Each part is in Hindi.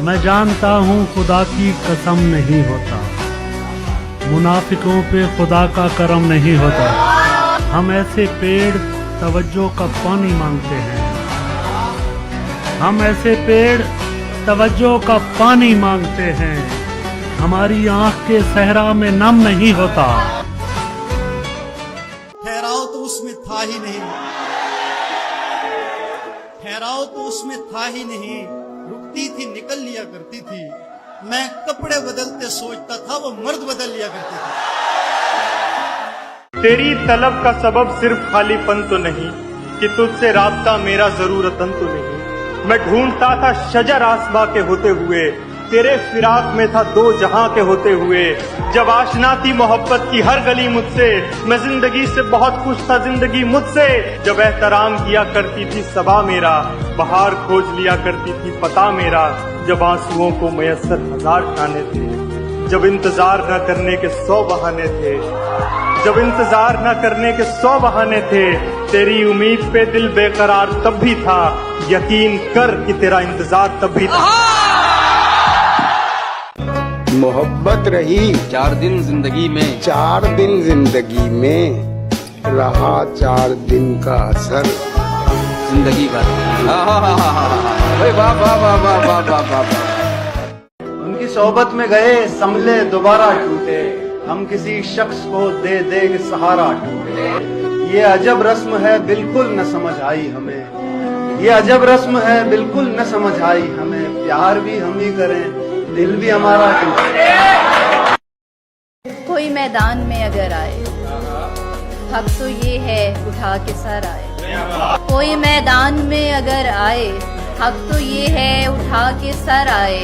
मैं जानता हूँ खुदा की कसम नहीं होता, मुनाफिकों पे खुदा का करम नहीं होता। हम ऐसे पेड़ तवज्जो का पानी मांगते हैं, हम ऐसे पेड़ तवज्जो का पानी मांगते हैं। हमारी आंख के सहरा में नम नहीं होता। ठहराव तो उसमें था ही नहीं, ठहराव तो उसमें था ही नहीं। रुकती थी निकल लिया करती थी, मैं कपड़े बदलते सोचता था वो मर्द बदल लिया करती थी। तेरी तलब का सबब सिर्फ खालीपन तो नहीं कि तुझसे राब्ता मेरा जरूरतन तो नहीं। मैं ढूंढता था शजर आसमां के होते हुए, तेरे फिराक में था दो जहां के होते हुए। जब आशना थी मोहब्बत की हर गली मुझसे, मैं जिंदगी से बहुत खुश था जिंदगी मुझसे। जब एहतराम किया करती थी सबा मेरा, बहार खोज लिया करती थी पता मेरा। जब आंसुओं को मयस्सर हजार खाने थे, जब इंतजार न करने के 100 बहाने थे, जब इंतजार न करने के 100 बहाने थे। तेरी उम्मीद पे दिल बेकरार तब भी था, यकीन कर कि तेरा इंतजार तब भी था। मोहब्बत रही 4 दिन जिंदगी में, 4 दिन जिंदगी में, रहा 4 दिन का असर जिंदगी भर। वाह वाह वाह वाह वाह वाह वाह। उनकी सोहबत में गए संभले दोबारा टूटे, हम किसी शख्स को दे दे के सहारा टूटे। ये अजब रस्म है बिल्कुल न समझ आई हमें, ये अजब रस्म है बिल्कुल न समझ आई हमें। प्यार भी हम ही करें दिल भी हमारा टूटे। कोई मैदान में अगर आए, हक तो ये है उठा के सर आए। कोई मैदान में अगर आए, हक तो ये है उठा के सर आए।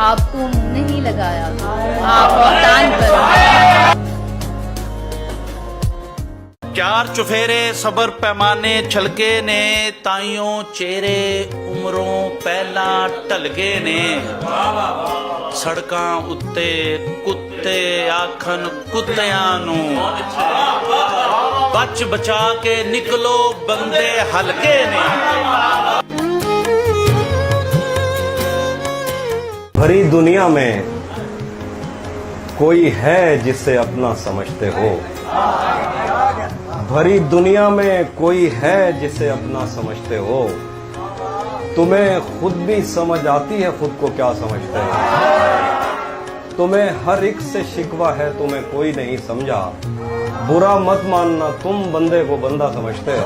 आपको मुंह नहीं लगाया, आप मैदान पर। चार चुफेरे सबर पैमाने छलके ने, ताइयों चेहरे उमरों पहला ढलगे ने। सड़कां उत्ते कुत्ते आखन कुत्तियां नू, बच बचा के निकलो बंदे हलके ने। भरी दुनिया में कोई है जिसे अपना समझते हो, भरी दुनिया में कोई है जिसे अपना समझते हो। तुम्हें खुद भी समझ आती है खुद को क्या समझते हो। तुम्हें हर एक से शिकवा है, तुम्हें कोई नहीं समझा। बुरा मत मानना, तुम बंदे को बंदा समझते हो।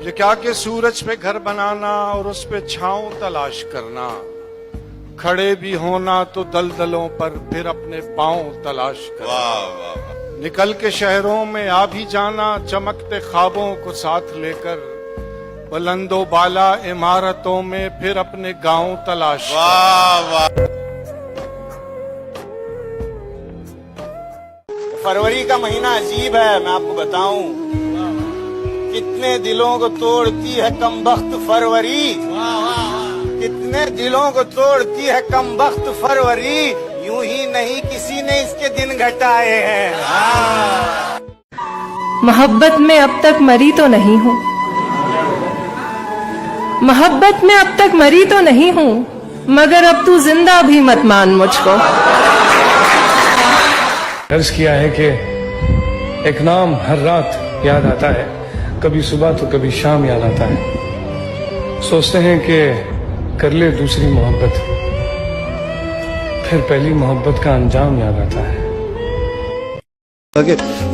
ये क्या कि सूरज पे घर बनाना और उस पे छांव तलाश करना, खड़े भी होना तो दलदलों पर फिर अपने पांव तलाश करना। निकल के शहरों में आ भी जाना, चमकते ख्वाबों को साथ लेकर, बुलंदो बाला इमारतों में फिर अपने गांव तलाश करना। फरवरी का महीना अजीब है, मैं आपको बताऊं। कितने दिलों को तोड़ती है कमबख्त फरवरी, कितने दिलों को तोड़ती है कमबख्त फरवरी। यूं ही नहीं किसी ने इसके दिन घटाए हैं। मोहब्बत में अब तक मरी तो नहीं हूँ, मोहब्बत में अब तक मरी तो नहीं हूँ, मगर अब तू जिंदा भी मत मान मुझको। अर्ज किया है कि एक नाम हर रात याद आता है, कभी सुबह तो कभी शाम याद आता है। सोचते हैं कि कर ले दूसरी मोहब्बत, फिर पहली मोहब्बत का अंजाम याद आता है।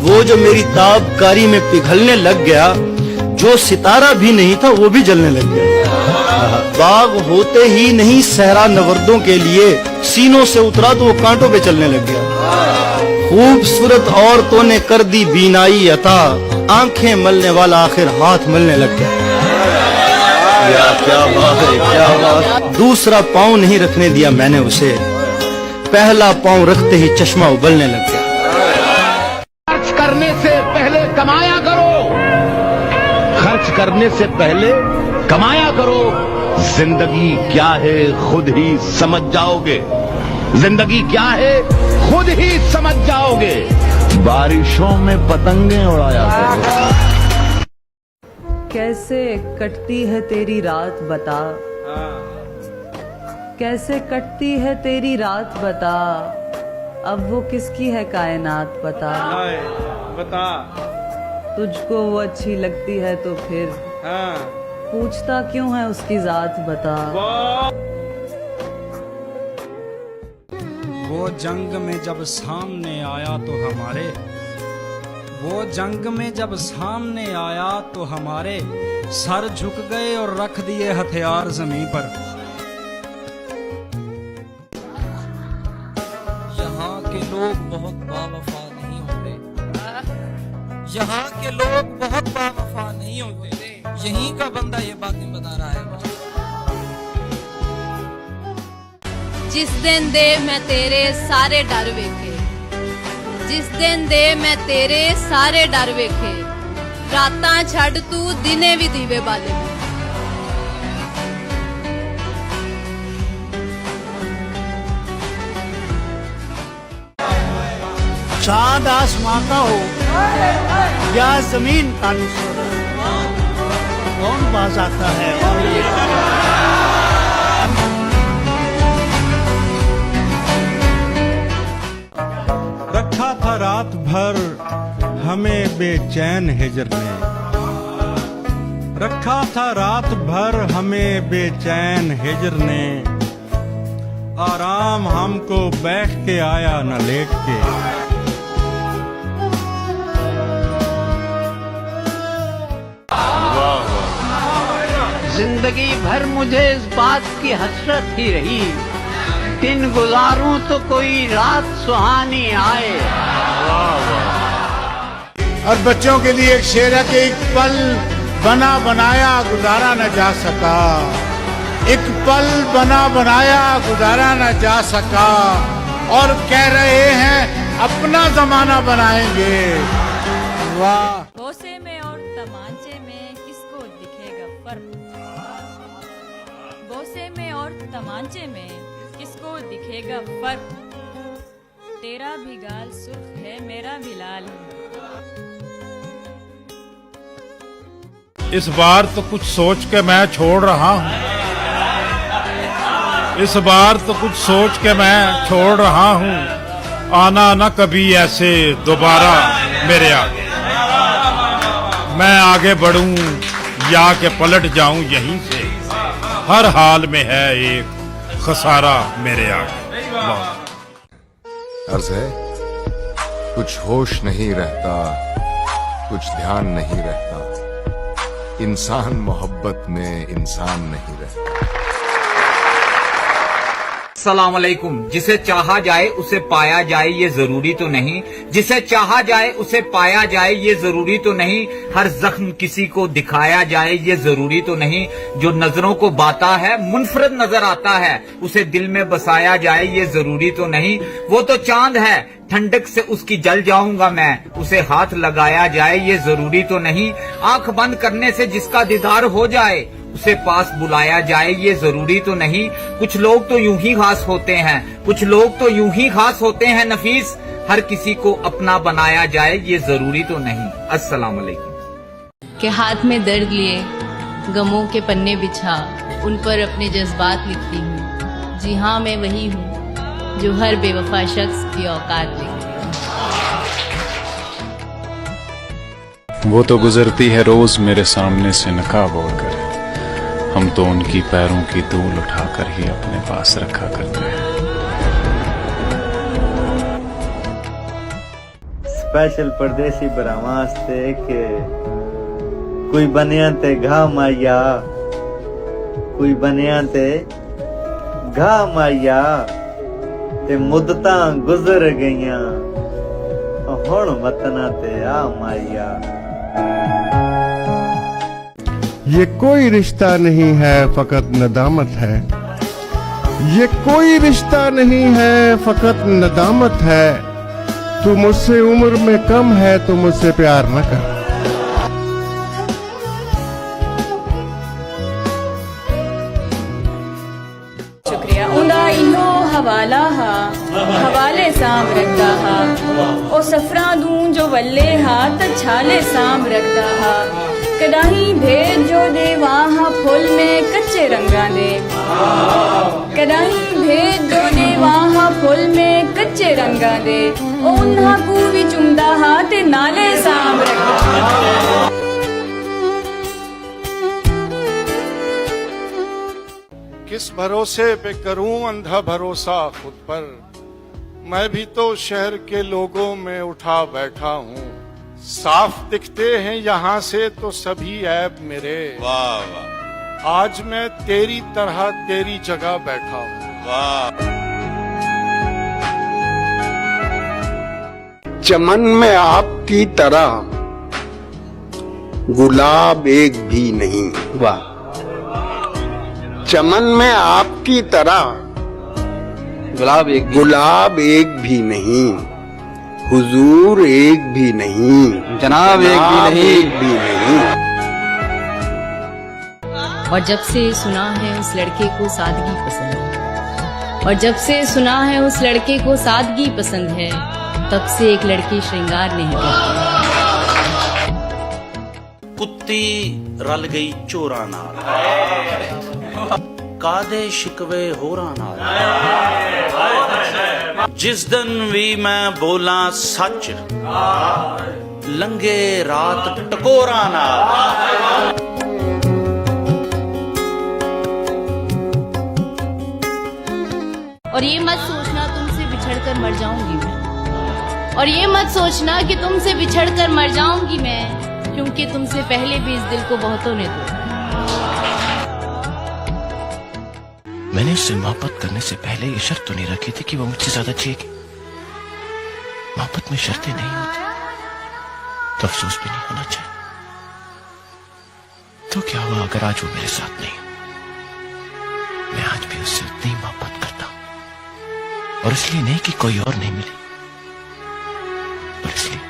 वो जो मेरी ताबकारी में पिघलने लग गया, जो सितारा भी नहीं था वो भी जलने लग गया। बाग होते ही नहीं सहरा नवर्दों के लिए, सीनों से उतरा तो वो कांटों पे चलने लग गया। खूबसूरत औरतों ने कर दी बीनाई अता, आंखें मलने वाला आखिर हाथ मलने लग गया। क्या बात है, क्या बात। दूसरा पाँव नहीं रखने दिया मैंने उसे, पहला पाँव रखते ही चश्मा उबलने लग गया। खर्च करने से पहले कमाया करो, खर्च करने से पहले कमाया करो। जिंदगी क्या है खुद ही समझ जाओगे, जिंदगी क्या है खुद ही समझ जाओगे। बारिशों में पतंगे उड़ाया करो। कैसे कटती है तेरी रात बता, कैसे कटती है तेरी रात बता, अब वो किसकी है कायनात बता। बता। तुझको वो अच्छी लगती है तो फिर पूछता क्यों है उसकी जात बता। वो जंग में जब सामने आया तो हमारे, वो जंग में जब सामने आया तो हमारे सर झुक गए और रख दिए हथियार जमीन पर। यहाँ के लोग बहुत बावफा नहीं होते, यहाँ के लोग बहुत बावफा नहीं होते। यहीं का बंदा ये बातें बता रहा है मुझे। जिस दिन दे मैं तेरे सारे डर वेखे, जिस दिन दे मैं तेरे सारे डर वेखे, रातां छड़ तू दिने भी दीवे बाले। चांद आसमां का हो या जमीन का नुसरत, कौन बाज आता है। रखा था रात भर हमें बेचैन हिजर ने, रखा था रात भर हमें बेचैन हिजर ने, आराम हमको बैठ के आया न लेट के। जिंदगी भर मुझे इस बात की हसरत ही रही, दिन गुजारूं तो कोई रात सुहानी आए। और बच्चों के लिए एक शेर है कि एक पल बना बनाया गुजारा न जा सका, एक पल बना बनाया गुजारा न जा सका, और कह रहे हैं अपना जमाना बनाएंगे। वाह। भोसे में और तमांचे में किसको दिखेगा फर्क, भोसे में और तमांचे में किसको दिखेगा फर्क, तेरा भी गाल सुर्ख है मेरा भी लाल है। इस बार तो कुछ सोच के मैं छोड़ रहा हूँ, इस बार तो कुछ सोच के मैं छोड़ रहा हूँ, आना न कभी ऐसे दोबारा मेरे आगे। मैं आगे बढ़ूं या के पलट जाऊं यहीं से, हर हाल में है एक खसारा मेरे आगे। अर्ज है कुछ होश नहीं रहता, कुछ ध्यान नहीं रहता, इंसान मोहब्बत में इंसान नहीं रहता। अस्सलाम वालेकुम। जिसे चाहा जाए उसे पाया जाए ये जरूरी तो नहीं, जिसे चाहा जाए उसे पाया जाए ये जरूरी तो नहीं, हर जख्म किसी को दिखाया जाए ये जरूरी तो नहीं, जो नजरों को बाता है मुनफरद नजर आता है उसे दिल में बसाया जाए ये जरूरी तो नहीं, वो तो चांद है ठंडक से उसकी जल जाऊंगा मैं, उसे हाथ लगाया जाए ये जरूरी तो नहीं, आंख बंद करने से जिसका दीदार हो जाए उसे पास बुलाया जाए ये जरूरी तो नहीं, कुछ लोग तो यूं ही खास होते हैं, कुछ लोग तो यूं ही खास होते हैं नफीस, हर किसी को अपना बनाया जाए ये जरूरी तो नहीं। अस्सलाम वालेकुम। के हाथ में दर्द लिए गमों के पन्ने बिछा, उन पर अपने जज्बात लिखती हूँ, जी हाँ मैं वही हूँ जो हर बेवफा शख्स की औकात लिखती हूँ। वो तो गुजरती है रोज मेरे सामने से नकाब ओढ़कर, हम तो उनकी पैरों की धूल उठाकर ही अपने पास रखा करते हैं। स्पेशल परदेसी भरावां वास्ते कि कोई बनिया ते घा माइया, कोई बनिया ते घा माइया, ते मुद्दतां गुजर गईयां हुण वतना ते आ माइया। ये कोई रिश्ता नहीं है फकत नदामत है, ये कोई रिश्ता नहीं है फकत नदामत है, तू मुझसे उम्र में कम है तो मुझसे प्यार न कर। शुक्रिया। उंदा इनो हवाला हा हवाले साम रखदा हा, ओ सफरा दूं जो वल्ले हा त छाले साम रखदा हा, कदाही भेद जो दे वहाँ फुल में कच्चे रंगा दे, कदम भेद जोने वहाँ फुल में कच्चे रंगा दे उन्हा को भी चुमदा हाथ नाले सांभ रखा। किस भरोसे पे करूं अंधा भरोसा खुद पर, मैं भी तो शहर के लोगों में उठा बैठा हूँ। साफ दिखते हैं यहाँ से तो सभी ऐब मेरे। वाह वाह, आज मैं तेरी तरह तेरी जगह बैठा हूँ। वाह। चमन में आपकी तरह गुलाब एक भी नहीं। वाह। चमन में आपकी तरह गुलाब एक भी नहीं, हुजूर एक भी नहीं, जनाब एक भी नहीं। और जब से सुना है उस लड़के को सादगी पसंद है, और जब से सुना है उस लड़के को सादगी पसंद है, तब से एक लड़की श्रृंगार नहीं करती। कुत्ती रल गई चोरा नाल, कादे शिकवे होरां नाल। जिस दिन भी मैं बोला सच, लंघे रात टकोरा नाल। और ये मत सोचना तुमसे बिछड़कर मर जाऊंगी मैं, और ये मत सोचना कि तुमसे बिछड़कर मर जाऊंगी मैं, क्योंकि तुमसे पहले भी इस दिल को बहुतों ने तोड़ा। मैंने उससे मोहब्बत करने से पहले ये शर्त तो नहीं रखी थी कि वो मुझसे ज्यादा चाहिए। मोहब्बत में शर्तें नहीं होती तो अफसोस भी नहीं होना चाहिए। तो क्या हुआ अगर आज वो मेरे साथ नहीं? मैं आज भी उससे उतनी मोहब्बत करता हूं, और इसलिए नहीं कि कोई और नहीं मिली, पर इसलिए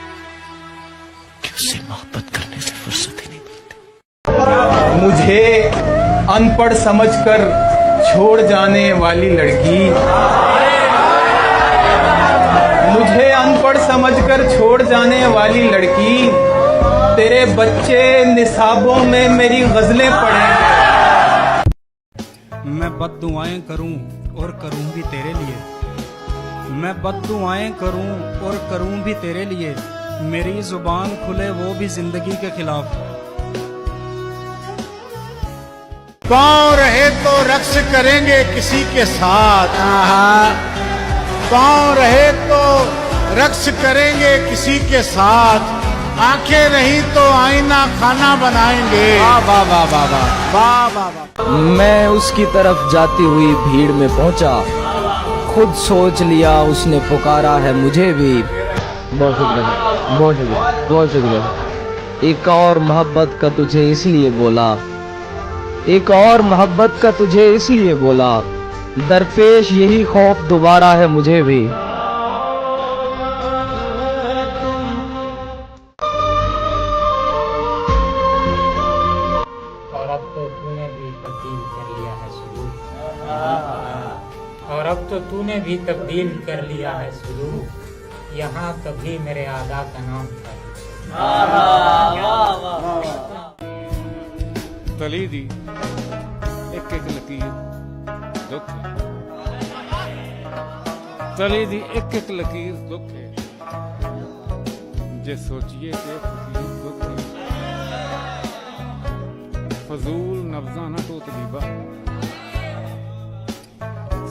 कि उससे मोहब्बत करने से फुर्सत ही नहीं मिलती। मुझे अनपढ़ समझकर छोड़ जाने वाली लड़की, मुझे अनपढ़ समझकर छोड़ जाने वाली लड़की, तेरे बच्चे निसाबों में मेरी गजलें पढ़े। मैं बद्दुआएं करूं और करूं भी तेरे लिए, मैं बद्दुआएं करूं और करूं भी तेरे लिए, मेरी जुबान खुले वो भी जिंदगी के खिलाफ। पाँव रहे तो रक्स करेंगे किसी के साथ, पाँव रहे तो रक्स करेंगे किसी के साथ, आंखें रही तो आईना खाना बनाएंगे। वाह वाह वाह वाह वाह वाह वाह। मैं उसकी तरफ जाती हुई भीड़ में पहुंचा, खुद सोच लिया उसने पुकारा है मुझे भी। बहुत शुक्रिया, बहुत शुक्रिया, बहुत शुक्रिया। एक और मोहब्बत का तुझे इसलिए बोला, एक और मोहब्बत का तुझे इसलिए बोला, दरपेश यही खौफ दोबारा है मुझे भी। और अब तो तूने भी तब्दील कर लिया है सुलूक, और अब तो तूने भी तब्दील कर लिया है सुलूक, यहाँ कभी मेरे आदा का नाम था। तली दी एक एक लकीर दुख, तली दी एक एक लकीर दुख है, जे सोचिए ते फकीर दुख है, फजूल नब्जा ना टोतली बा,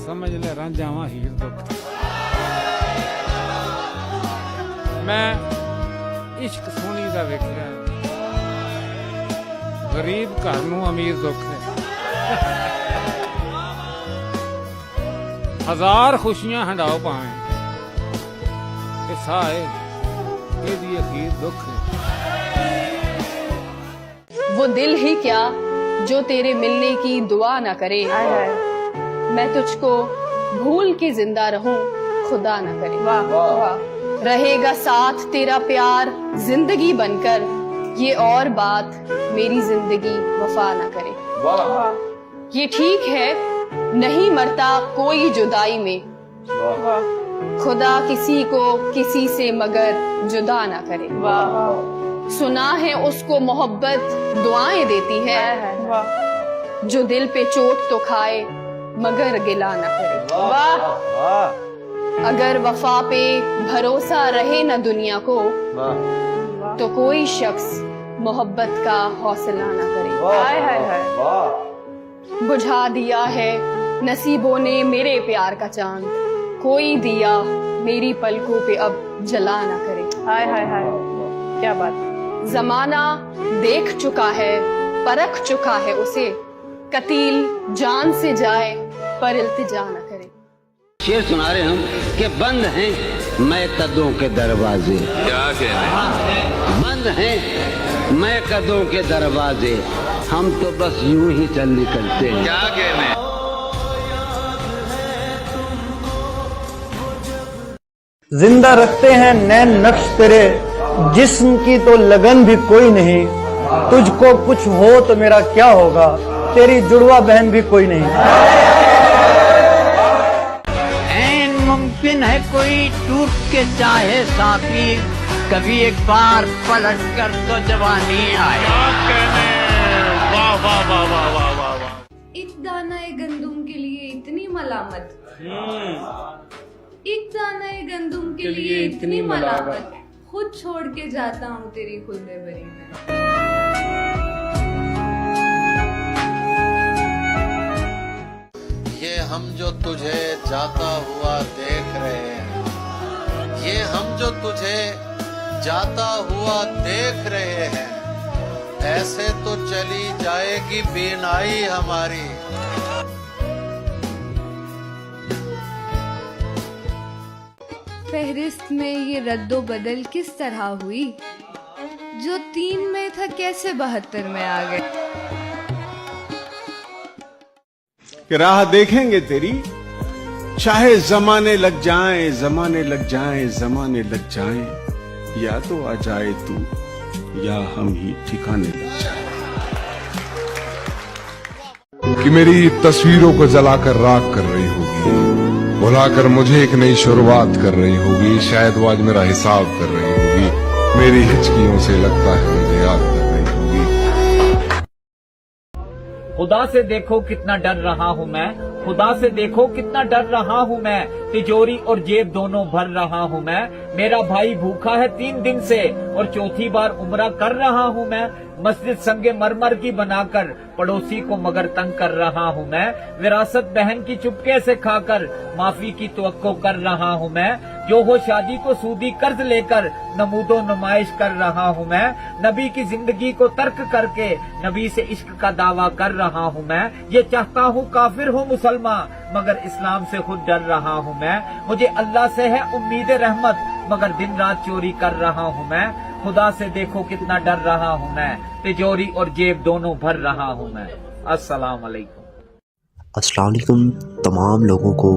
समझ ले रांझावा हीर दुख। मैं इश्क सोनी दा वेखिया, गरीब घर नूं अमीर दुख है। हजार खुशियां हंडाओ पावे, साए एदी अखीर दुख है। वो दिल ही क्या जो तेरे मिलने की दुआ ना करे, मैं तुझको भूल के जिंदा रहूं खुदा ना करे। वाह वाह। रहेगा साथ तेरा प्यार जिंदगी बनकर, ये और बात मेरी जिंदगी वफा ना करे। वाह। ये ठीक है नहीं मरता कोई जुदाई में, खुदा किसी को किसी से मगर जुदा ना करे। वाह। सुना है उसको मोहब्बत दुआएं देती है, जो दिल पे चोट तो खाए मगर गिला न करे। वाह। अगर वफा पे भरोसा रहे न दुनिया को तो कोई शख्स मोहब्बत का हौसला न करे। हाय हाय हाय। बुझा दिया है नसीबों ने मेरे प्यार का चांद, कोई दिया मेरी पलकों पे अब जला ना करे। हाय हाय हाय, क्या बात। जमाना देख चुका है, परख चुका है उसे, कतील जान से जाए पर इल्तिजा न करे। शेर सुना रहे हम कि बंद हैं मैं कदों के दरवाजे। क्या कहने? बंद हैं मैं कदों के दरवाजे, हम तो बस यूं ही चल निकलते हैं। क्या कहने? जिंदा रखते हैं नैन नक्श तेरे, जिस्म की तो लगन भी कोई नहीं, तुझको कुछ हो तो मेरा क्या होगा, तेरी जुड़वा बहन भी कोई नहीं। ऐन मुमकिन है कोई टूट के चाहे साथी, कभी एक बार पलट कर तो जवानी आए। वाह वाह वाह वाह वाह वाह वाह। एक दाना गंदुम के लिए इतनी मलामत, एक दाना गंदुम के लिए इतनी मलामत, खुद छोड़ के जाता हूँ तेरी खुदे बरी में। ये हम जो तुझे जाता हुआ देख रहे हैं, ये हम जो तुझे जाता हुआ देख रहे हैं, ऐसे तो चली जाएगी बीनाई हमारी। फहरिस्त में ये रद्दो बदल किस तरह हुई, जो 3 में था कैसे 72 में आ गए। कि राह देखेंगे तेरी, चाहे जमाने लग जाएं, जमाने लग जाएं, जमाने लग जाएं, या तो आ जाए तू या हम ही ठिकाने लग जाएं। कि मेरी तस्वीरों को जलाकर राख कर रही होगी, बुलाकर मुझे एक नई शुरुआत कर रही होगी, शायद वो आज मेरा हिसाब कर रही होगी, मेरी हिचकियों से लगता है मुझे याद कर रही होगी। खुदा से देखो कितना डर रहा हूँ मैं, खुदा से देखो कितना डर रहा हूँ मैं, तिजोरी और जेब दोनों भर रहा हूँ मैं, मेरा भाई भूखा है 3 दिन से और चौथी बार उम्रा कर रहा हूँ मैं, मस्जिद संगे मरमर की बनाकर पड़ोसी को मगर तंग कर रहा हूँ मैं, विरासत बहन की चुपके से खाकर माफी की तवक्को कर रहा हूँ मैं, जो हो शादी को सूदी कर्ज लेकर नमूदो नुमाइश कर रहा हूँ मैं, नबी की जिंदगी को तर्क करके नबी से इश्क का दावा कर रहा हूँ मैं, ये चाहता हूँ काफिर हो मुसलमान मगर इस्लाम से खुद डर रहा हूँ मैं, मुझे अल्लाह से है उम्मीद रहमत मगर दिन रात चोरी कर रहा हूँ मैं, खुदा से देखो कितना डर रहा हूँ मैं, तिजोरी और जेब दोनों भर रहा हूँ मैं। अस्सलाम वालेकुम। अस्सलाम वालेकुम तमाम लोगों को।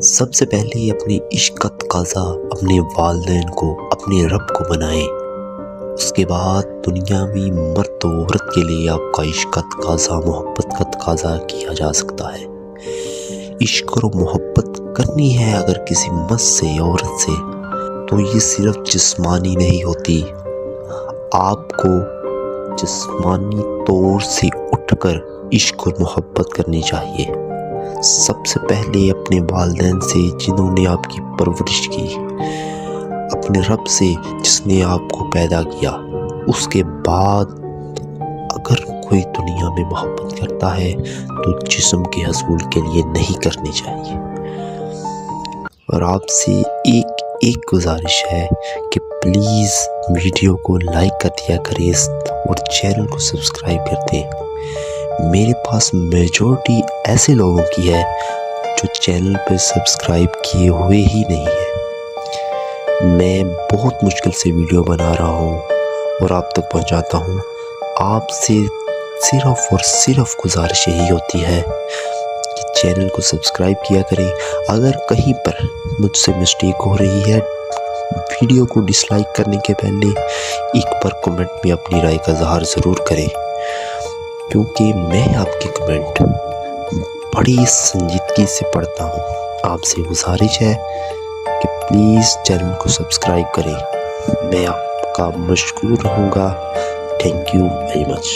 सबसे पहले अपनी इश्क का तकाज़ा अपने वालिदैन को, अपने रब को बनाएं। उसके बाद दुनिया में मर्द और औरत के लिए आपका इश्क का तकाज़ा, मोहब्बत का तकाज़ा किया जा सकता है। इश्क और मोहब्बत करनी है अगर किसी मर्द से, औरत से, तो ये सिर्फ जिस्मानी नहीं होती, आपको जिस्मानी तौर से उठकर इश्क और मोहब्बत करनी चाहिए। सबसे पहले अपने वालिदैन से जिन्होंने आपकी परवरिश की, अपने रब से जिसने आपको पैदा किया, उसके बाद अगर कोई दुनिया में मोहब्बत करता है तो जिस्म के हसूल के लिए नहीं करनी चाहिए। और आपसे एक गुजारिश है कि प्लीज़ वीडियो को लाइक कर दिया करें और चैनल को सब्सक्राइब कर दें। मेरे पास मेजॉरिटी ऐसे लोगों की है जो चैनल पर सब्सक्राइब किए हुए ही नहीं है। मैं बहुत मुश्किल से वीडियो बना रहा हूँ और आप तक पहुँचाता हूँ। आपसे सिर्फ और सिर्फ गुजारिश यही होती है कि चैनल को सब्सक्राइब किया करें। अगर कहीं पर मुझसे मिस्टेक हो रही है, वीडियो को डिसलाइक करने के पहले एक बार कमेंट में अपनी राय का इज़हार ज़रूर करें, क्योंकि मैं आपके कमेंट बड़ी संजीदगी से पढ़ता हूँ। आपसे गुजारिश है कि प्लीज़ चैनल को सब्सक्राइब करें। मैं आपका मशकूर रहूँगा। Thank you very much.